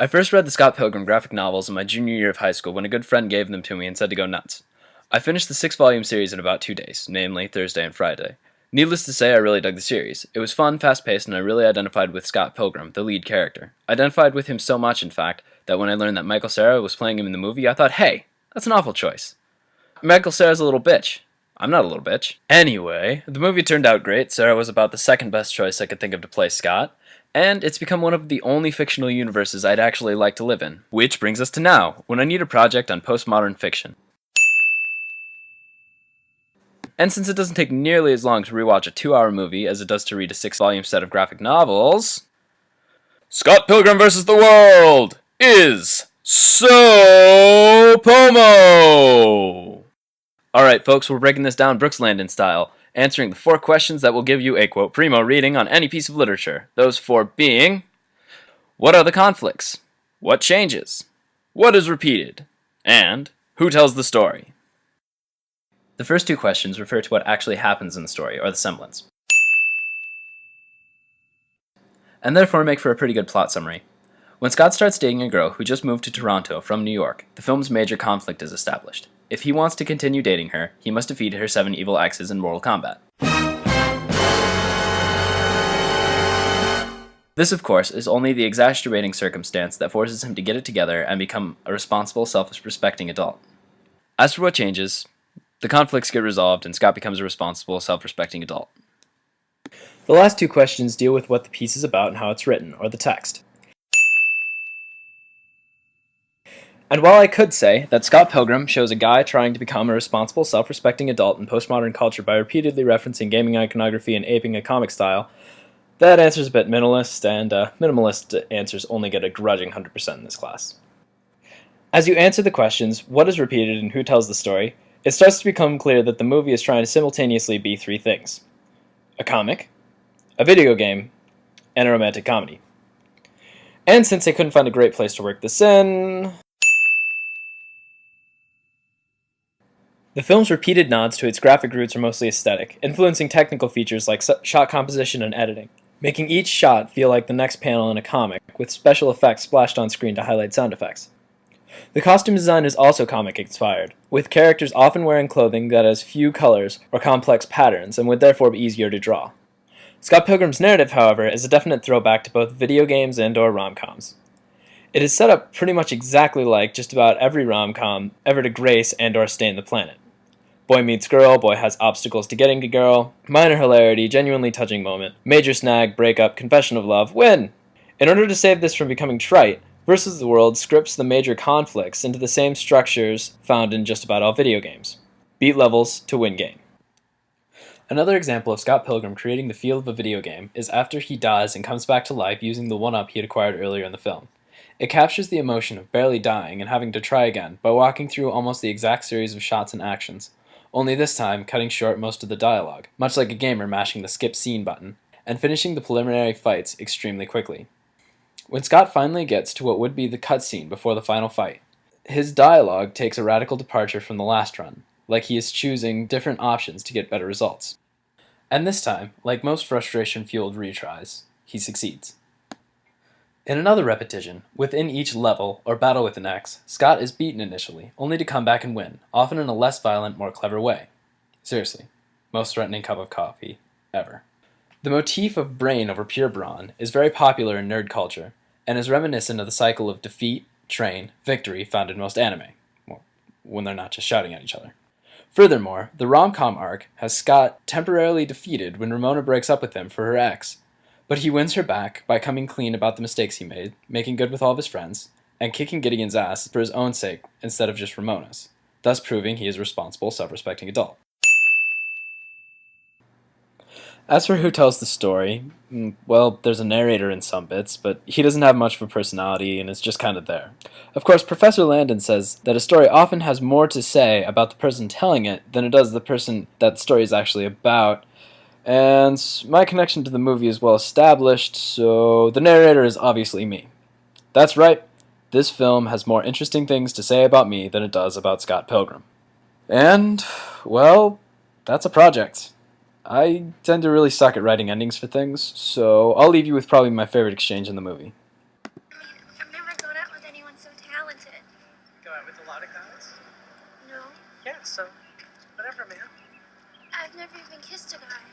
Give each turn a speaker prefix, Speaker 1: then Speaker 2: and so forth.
Speaker 1: I first read the Scott Pilgrim graphic novels in my junior year of high school when a good friend gave them to me and said to go nuts. I finished the 6-volume series in about 2 days, namely Thursday and Friday. Needless to say, I really dug the series. It was fun, fast-paced, and I really identified with Scott Pilgrim, the lead character. I identified with him so much, in fact, that when I learned that Michael Cera was playing him in the movie, I thought, hey, that's an awful choice. Michael Cera's a little bitch. I'm not a little bitch. Anyway, the movie turned out great. Cera was about the second best choice I could think of to play Scott, and it's become one of the only fictional universes I'd actually like to live in. Which brings us to now, when I need a project on postmodern fiction. And since it doesn't take nearly as long to rewatch a 2-hour movie as it does to read a 6-volume set of graphic novels, Scott Pilgrim vs. the World is so PoMo! Alright folks, we're breaking this down Brooks Landon style, answering the 4 questions that will give you a quote primo reading on any piece of literature. Those 4 being, what are the conflicts? What changes? What is repeated? And who tells the story? The first 2 questions refer to what actually happens in the story, or the semblance, and therefore make for a pretty good plot summary. When Scott starts dating a girl who just moved to Toronto from New York, the film's major conflict is established. If he wants to continue dating her, he must defeat her 7 evil exes in Mortal Kombat. This, of course, is only the exasperating circumstance that forces him to get it together and become a responsible, self-respecting adult. As for what changes, the conflicts get resolved and Scott becomes a responsible, self-respecting adult. The last 2 questions deal with what the piece is about and how it's written, or the text. And while I could say that Scott Pilgrim shows a guy trying to become a responsible, self-respecting adult in postmodern culture by repeatedly referencing gaming iconography and aping a comic style, that answer's a bit minimalist, and minimalist answers only get a grudging 100% in this class. As you answer the questions, what is repeated and who tells the story, it starts to become clear that the movie is trying to simultaneously be 3 things: a comic, a video game, and a romantic comedy. And since I couldn't find a great place to work this in, the film's repeated nods to its graphic roots are mostly aesthetic, influencing technical features like shot composition and editing, making each shot feel like the next panel in a comic, with special effects splashed on screen to highlight sound effects. The costume design is also comic-inspired, with characters often wearing clothing that has few colors or complex patterns and would therefore be easier to draw. Scott Pilgrim's narrative, however, is a definite throwback to both video games and/or rom-coms. It is set up pretty much exactly like just about every rom-com ever to grace and/or stain the planet. Boy meets girl, boy has obstacles to getting to girl, minor hilarity, genuinely touching moment, major snag, breakup, confession of love, win! In order to save this from becoming trite, Versus the World scripts the major conflicts into the same structures found in just about all video games. Beat levels to win game. Another example of Scott Pilgrim creating the feel of a video game is after he dies and comes back to life using the 1-up he had acquired earlier in the film. It captures the emotion of barely dying and having to try again by walking through almost the exact series of shots and actions, only this time cutting short most of the dialogue, much like a gamer mashing the skip scene button, and finishing the preliminary fights extremely quickly. When Scott finally gets to what would be the cutscene before the final fight, his dialogue takes a radical departure from the last run, like he is choosing different options to get better results. And this time, like most frustration-fueled retries, he succeeds. In another repetition, within each level, or battle with an X, Scott is beaten initially, only to come back and win, often in a less violent, more clever way. Seriously, most threatening cup of coffee ever. The motif of brain over pure brawn is very popular in nerd culture, and is reminiscent of the cycle of defeat, train, victory found in most anime, well, when they're not just shouting at each other. Furthermore, the rom-com arc has Scott temporarily defeated when Ramona breaks up with him for her ex, but he wins her back by coming clean about the mistakes he made, making good with all of his friends, and kicking Gideon's ass for his own sake instead of just Ramona's, thus proving he is a responsible, self-respecting adult. As for who tells the story, well, there's a narrator in some bits, but he doesn't have much of a personality and is just kind of there. Of course, Professor Landon says that a story often has more to say about the person telling it than it does the person that the story is actually about, and my connection to the movie is well established, so the narrator is obviously me. That's right, this film has more interesting things to say about me than it does about Scott Pilgrim. And, well, that's a project. I tend to really suck at writing endings for things, so I'll leave you with probably my favorite exchange in the movie.
Speaker 2: I'm never gonna so talented.
Speaker 3: Go out with a lot of guys?
Speaker 2: No,
Speaker 3: Yeah, so whatever, man.
Speaker 2: I've never even kissed a guy.